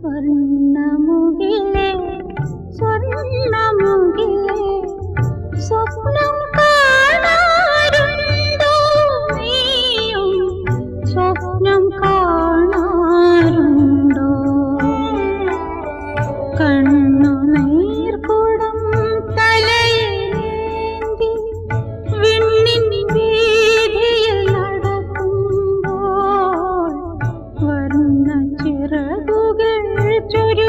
സ്വർണ്ണമുകിലേ സ്വർണ്ണമുകിലേ സ്വപ്നം കാണാറുണ്ടോ നീയും സ്വപ്നം കാണാറുണ്ടോ കണ്ണുനീർക്കുടം തലയിലേന്തി വിണ്ണിൻ വീഥിയിൽ നടക്കുമ്പോൾ വർണ്ണ ചിറകുകൾ ചുരു